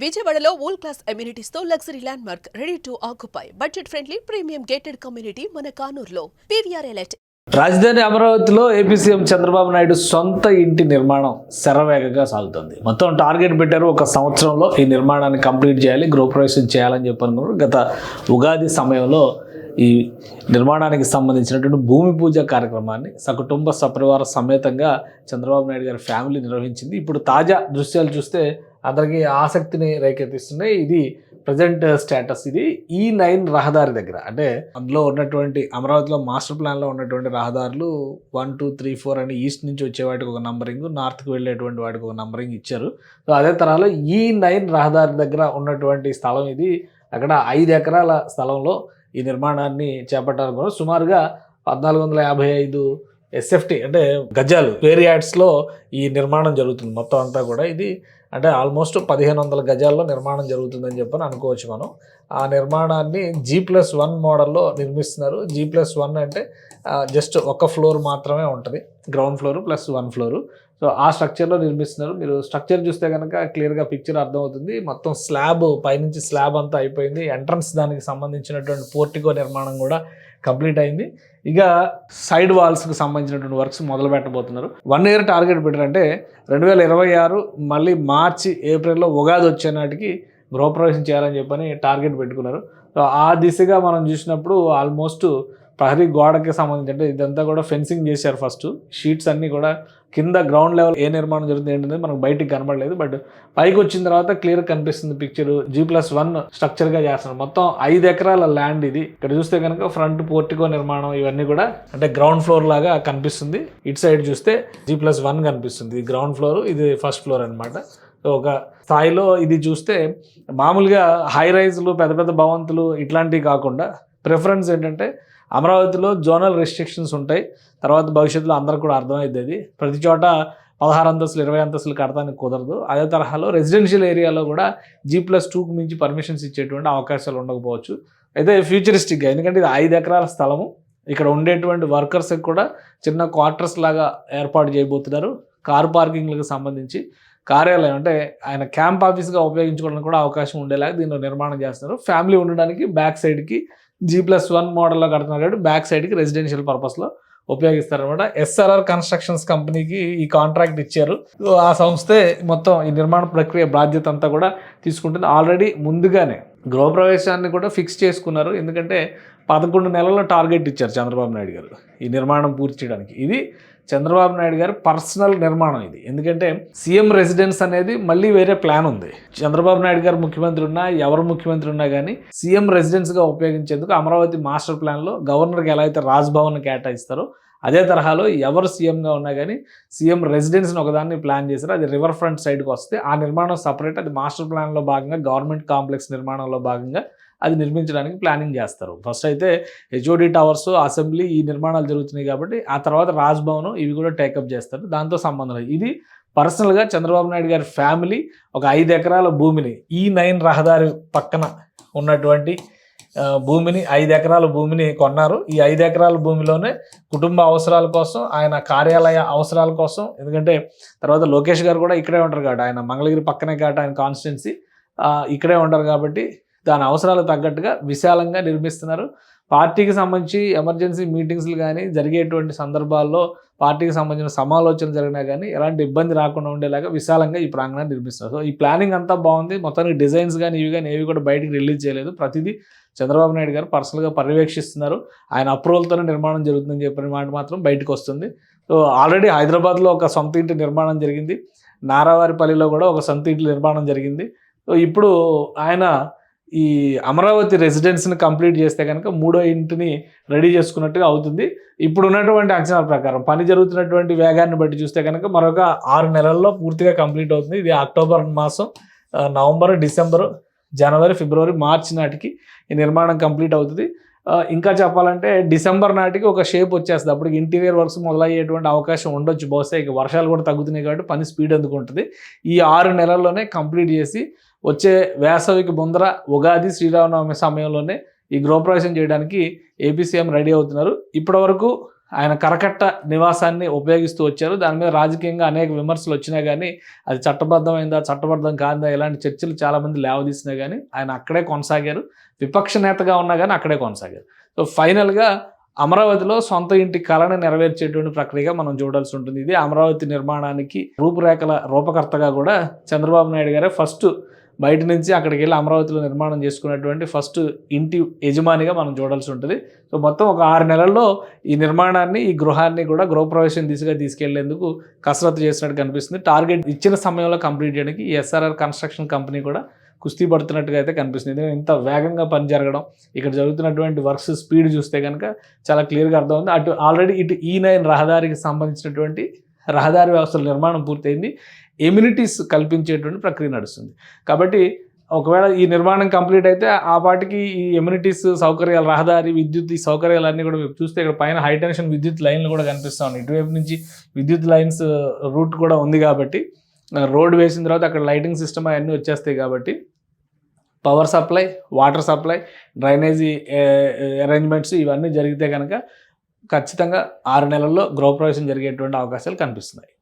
విజయవాడలో world class amenities తో luxury land mark ready to occupy budget friendly premium gated community మన కానూరులో PVR elite. రాజధాని అమరావతిలో AP CM Chandrababu Naidu సొంత ఇంటి నిర్మాణం శరవేగంగా సాగుతుంది. మొత్తం టార్గెట్ పెట్టారు, ఒక సంవత్సరంలో ఈ నిర్మాణాన్ని కంప్లీట్ చేయాలి, గృహప్రవేశం చేయాలని చెప్పనుకున్నారు. గత ఉగాది సమయంలో ఈ నిర్మాణానికి సంబంధించినటువంటి భూమి పూజ కార్యక్రమాన్ని సకుటుంబ సపరివార సమేతంగా చంద్రబాబు నాయుడు గారి ఫ్యామిలీ నిర్వహించింది. ఇప్పుడు తాజా దృశ్యాలు చూస్తే అందరికీ ఆసక్తిని రేకెత్తిస్తున్నాయి. ఇది ప్రజెంట్ స్టేటస్. ఇది E9 రహదారి దగ్గర, అంటే అందులో ఉన్నటువంటి అమరావతిలో మాస్టర్ ప్లాన్లో ఉన్నటువంటి రహదారులు 1, 2, 3, 4 అని ఈస్ట్ నుంచి వచ్చే వాటికి ఒక నంబరింగ్, నార్త్కి వెళ్ళేటువంటి వాటికి ఒక నంబరింగ్ ఇచ్చారు. సో అదే తరహాలో E9 రహదారి దగ్గర ఉన్నటువంటి స్థలం ఇది. అక్కడ 5 ఎకరాల స్థలంలో ఈ నిర్మాణాన్ని చేపట్టాలనుకున్నారు. సుమారుగా 1455 SFT అంటే గజాలు స్క్వేర్ యార్డ్స్లో ఈ నిర్మాణం జరుగుతుంది. మొత్తం అంతా కూడా ఇది అంటే ఆల్మోస్ట్ 1500 గజాల్లో నిర్మాణం జరుగుతుందని చెప్పని అనుకోవచ్చు మనం. ఆ నిర్మాణాన్ని G+1 మోడల్లో నిర్మిస్తున్నారు. G+1 అంటే జస్ట్ ఒక ఫ్లోర్ మాత్రమే ఉంటుంది, ground floor plus 1 floor. So ఆ స్ట్రక్చర్లో నిర్మిస్తున్నారు. మీరు స్ట్రక్చర్ చూస్తే కనుక క్లియర్గా పిక్చర్ అర్థమవుతుంది. మొత్తం స్లాబ్, పైనుంచి స్లాబ్ అంతా అయిపోయింది. ఎంట్రన్స్ దానికి సంబంధించినటువంటి పోర్టికో నిర్మాణం కూడా కంప్లీట్ అయింది. ఇక సైడ్ వాల్స్కి సంబంధించినటువంటి వర్క్స్ మొదలు పెట్టబోతున్నారు. 1 ఇయర్ టార్గెట్ పెట్టారంటే 2026 మళ్ళీ మార్చి ఏప్రిల్లో ఉగాది వచ్చే నాటికి గృహప్రవేశం చేయాలని చెప్పని టార్గెట్ పెట్టుకున్నారు. సో ఆ దిశగా మనం చూసినప్పుడు ఆల్మోస్ట్ ప్రహరీ గోడకి సంబంధించి అంటే ఇదంతా కూడా ఫెన్సింగ్ చేశారు. ఫస్ట్ షీట్స్ అన్నీ కూడా కింద గ్రౌండ్ లెవెల్ ఏ నిర్మాణం జరుగుతుంది ఏంటనేది మనకు బయటికి కనబడలేదు, బట్ పైకి వచ్చిన తర్వాత క్లియర్ కనిపిస్తుంది పిక్చర్. G+1 స్ట్రక్చర్గా చేస్తున్నారు. మొత్తం 5 ఎకరాల ల్యాండ్ ఇది. ఇక్కడ చూస్తే కనుక ఫ్రంట్ పోర్టికో నిర్మాణం ఇవన్నీ కూడా అంటే గ్రౌండ్ ఫ్లోర్ లాగా కనిపిస్తుంది. ఇటు సైడ్ చూస్తే G+1 కనిపిస్తుంది. ఇది గ్రౌండ్ ఫ్లోర్, ఇది ఫస్ట్ ఫ్లోర్ అనమాట. సో ఒక స్థాయిలో ఇది చూస్తే మామూలుగా హై రైజ్లు, పెద్ద పెద్ద భవంతులు ఇట్లాంటివి కాకుండా ప్రిఫరెన్స్ ఏంటంటే అమరావతిలో జోనల్ రెస్ట్రిక్షన్స్ ఉంటాయి. తర్వాత భవిష్యత్తులో అందరికి కూడా అర్థమైంది. అది ప్రతి చోట 16 అంతస్తులు 20 అంతస్తులు కడతానికి కుదరదు. అదే తరహాలో రెసిడెన్షియల్ ఏరియాలో కూడా G+2కు మించి పర్మిషన్స్ ఇచ్చేటువంటి అవకాశాలు ఉండకపోవచ్చు. అయితే ఫ్యూచరిస్టిక్గా, ఎందుకంటే ఇది 5 ఎకరాల స్థలము, ఇక్కడ ఉండేటువంటి వర్కర్స్కి కూడా చిన్న క్వార్టర్స్ లాగా ఏర్పాటు చేయబోతున్నారు. కారు పార్కింగ్లకు సంబంధించి కార్యాలయం అంటే ఆయన క్యాంప్ ఆఫీస్గా ఉపయోగించుకోవడానికి కూడా అవకాశం ఉండేలాగా దీనిలో నిర్మాణం చేస్తున్నారు. ఫ్యామిలీ ఉండడానికి బ్యాక్ సైడ్కి G+1 మోడల్లో కడుతున్నారు కాబట్టి బ్యాక్ సైడ్కి రెసిడెన్షియల్ పర్పస్లో ఉపయోగిస్తారనమాట. SRR కన్స్ట్రక్షన్స్ కంపెనీకి ఈ కాంట్రాక్ట్ ఇచ్చారు. ఆ సంస్థే మొత్తం ఈ నిర్మాణ ప్రక్రియ బాధ్యత అంతా కూడా తీసుకుంటుంది. ఆల్రెడీ ముందుగానే గృహప్రవేశాన్ని కూడా ఫిక్స్ చేసుకున్నారు. ఎందుకంటే 11 నెలల టార్గెట్ ఇచ్చారు చంద్రబాబు నాయుడు గారు ఈ నిర్మాణం పూర్తి చేయడానికి. ఇది చంద్రబాబు నాయుడు గారు పర్సనల్ నిర్మాణం ఇది. ఎందుకంటే సీఎం రెసిడెన్స్ అనేది మళ్ళీ వేరే ప్లాన్ ఉంది. చంద్రబాబు నాయుడు గారు ముఖ్యమంత్రి ఉన్నా, ఎవరు ముఖ్యమంత్రి ఉన్నా కానీ సీఎం రెసిడెన్స్గా ఉపయోగించేందుకు అమరావతి మాస్టర్ ప్లాన్లో గవర్నర్కి ఎలా అయితే రాజ్భవన్ కేటాయిస్తారో అదే తరహాలో ఎవరు సీఎంగా ఉన్నా కానీ సీఎం రెసిడెన్స్ని ఒకదాన్ని ప్లాన్ చేశారు. అది రివర్ ఫ్రంట్ సైడ్కి వస్తే ఆ నిర్మాణం సపరేట్, అది మాస్టర్ ప్లాన్లో భాగంగా గవర్నమెంట్ కాంప్లెక్స్ నిర్మాణంలో భాగంగా అది నిర్మించడానికి ప్లానింగ్ చేస్తారు. ఫస్ట్ అయితే HOD టవర్స్, అసెంబ్లీ ఈ నిర్మాణాలు జరుగుతున్నాయి కాబట్టి ఆ తర్వాత రాజ్భవన్ ఇవి కూడా టేకప్ చేస్తారు. దాంతో సంబంధం లేదు. ఇది పర్సనల్గా చంద్రబాబు నాయుడు గారి ఫ్యామిలీ ఒక 5 ఎకరాల భూమిని E9 రహదారి పక్కన ఉన్నటువంటి భూమిని 5 ఎకరాల భూమిని కొన్నారు. ఈ 5 ఎకరాల భూమిలోనే కుటుంబ అవసరాల కోసం, ఆయన కార్యాలయ అవసరాల కోసం, ఎందుకంటే తర్వాత లోకేష్ గారు కూడా ఇక్కడే ఉంటారు కాబట్టి ఆయన మంగళగిరి పక్కనే కాబట్టి ఆయన కాన్స్టిట్యున్సీ ఇక్కడే ఉంటారు కాబట్టి దాని అవసరాలకు తగ్గట్టుగా విశాలంగా నిర్మిస్తున్నారు. పార్టీకి సంబంధించి ఎమర్జెన్సీ మీటింగ్స్లు కానీ జరిగేటువంటి సందర్భాల్లో పార్టీకి సంబంధించిన సమాలోచనలు జరిగినా కానీ ఎలాంటి ఇబ్బంది రాకుండా ఉండేలాగా విశాలంగా ఈ ప్రాంగణాన్ని నిర్మిస్తున్నారు. సో ఈ ప్లానింగ్ అంతా బాగుంది. మొత్తానికి డిజైన్స్ కానీ ఇవి కానీ ఏవి కూడా బయటికి రిలీజ్ చేయలేదు. ప్రతిదీ చంద్రబాబు నాయుడు గారు పర్సనల్గా పర్యవేక్షిస్తున్నారు. ఆయన అప్రూవల్తోనే నిర్మాణం జరుగుతుందని చెప్పిన మాట మాత్రం బయటకు వస్తుంది. సో ఆల్రెడీ హైదరాబాద్లో ఒక సొంత ఇంటి నిర్మాణం జరిగింది. నారావారిపల్లిలో కూడా ఒక సొంత ఇంటి నిర్మాణం జరిగింది. సో ఇప్పుడు ఆయన ఈ అమరావతి రెసిడెన్స్ని కంప్లీట్ చేస్తే కనుక 3వ ఇంటిని రెడీ చేసుకున్నట్టుగా అవుతుంది. ఇప్పుడు ఉన్నటువంటి అంచనాల ప్రకారం పని జరుగుతున్నటువంటి వేగాన్ని బట్టి చూస్తే కనుక మరొక 6 నెలల్లో పూర్తిగా కంప్లీట్ అవుతుంది. ఇది అక్టోబర్ మాసం, నవంబర్, డిసెంబర్, జనవరి, ఫిబ్రవరి, మార్చి నాటికి ఈ నిర్మాణం కంప్లీట్ అవుతుంది. ఇంకా చెప్పాలంటే డిసెంబర్ నాటికి ఒక షేప్ వచ్చేస్తుంది. అప్పటికి ఇంటీరియర్ వర్క్స్ మొదలయ్యేటువంటి అవకాశం ఉండొచ్చు. బహుశా ఇక వర్షాలు కూడా తగ్గుతున్నాయి కాబట్టి పని స్పీడ్ అందుకుంటుంది. ఈ 6 నెలల్లోనే కంప్లీట్ చేసి వచ్చే వేసవికి ముందర ఉగాది, శ్రీరామనవమి సమయంలోనే ఈ గృహప్రవేశం చేయడానికి ఏపీ సీఎం రెడీ అవుతున్నారు. ఇప్పటి వరకు ఆయన కరకట్ట నివాసాన్ని ఉపయోగిస్తూ వచ్చారు. దాని మీద రాజకీయంగా అనేక విమర్శలు వచ్చినా కానీ అది చట్టబద్ధమైందా చట్టబద్ధం కాదా ఇలాంటి చర్చలు చాలామంది లేవదీసినా కానీ ఆయన అక్కడే కొనసాగారు. విపక్ష నేతగా ఉన్నా కానీ అక్కడే కొనసాగారు. సో ఫైనల్గా అమరావతిలో సొంత ఇంటి కళను నెరవేర్చేటువంటి ప్రక్రియగా మనం చూడాల్సి ఉంటుంది. ఇది అమరావతి నిర్మాణానికి రూపురేఖల రూపకర్తగా కూడా చంద్రబాబు నాయుడు గారే ఫస్ట్ బయట నుంచి అక్కడికి వెళ్ళి అమరావతిలో నిర్మాణం చేసుకున్నటువంటి ఫస్ట్ ఇంటి యజమానిగా మనం చూడాల్సి ఉంటుంది. సో మొత్తం ఒక 6 నెలల్లో ఈ నిర్మాణాన్ని ఈ గృహాన్ని కూడా గృహప్రవేశం దిశగా తీసుకెళ్లేందుకు కసరత్తు చేసినట్టు కనిపిస్తుంది. టార్గెట్ ఇచ్చిన సమయంలో కంప్లీట్ చేయడానికి ఈ ఎస్ఆర్ఆర్ కన్స్ట్రక్షన్ కంపెనీ కూడా కుస్తీ పడుతున్నట్టుగా అయితే కనిపిస్తుంది. ఎందుకంటే ఇంత వేగంగా పని జరగడం, ఇక్కడ జరుగుతున్నటువంటి వర్క్స్ స్పీడ్ చూస్తే కనుక చాలా క్లియర్గా అర్థమవుతుంది. అటు ఆల్రెడీ ఇటు E9 రహదారికి సంబంధించినటువంటి రహదారి వ్యవస్థల నిర్మాణం పూర్తయింది. ఎమ్యూనిటీస్ కల్పించేటువంటి ప్రక్రియ నడుస్తుంది. కాబట్టి ఒకవేళ ఈ నిర్మాణం కంప్లీట్ అయితే ఆ పాటికి ఈ ఎమ్యూనిటీస్ సౌకర్యాలు, రహదారి, విద్యుత్, ఈ సౌకర్యాలన్నీ కూడా చూస్తే ఇక్కడ పైన హైటెన్షన్ విద్యుత్ లైన్లు కూడా కనిపిస్తూ ఉన్నాయి. ఇటువైపు నుంచి విద్యుత్ లైన్స్ రూట్ కూడా ఉంది కాబట్టి రోడ్ వేసిన తర్వాత అక్కడ లైటింగ్ సిస్టమ్ అవన్నీ వచ్చేస్తాయి. కాబట్టి power supply, water supply, drainage arrangements ఇవన్నీ జరిగితే కనుక ఖచ్చితంగా 6 నెలల్లో గృహప్రవేశం జరిగేటువంటి అవకాశాలు కనిపిస్తున్నాయి.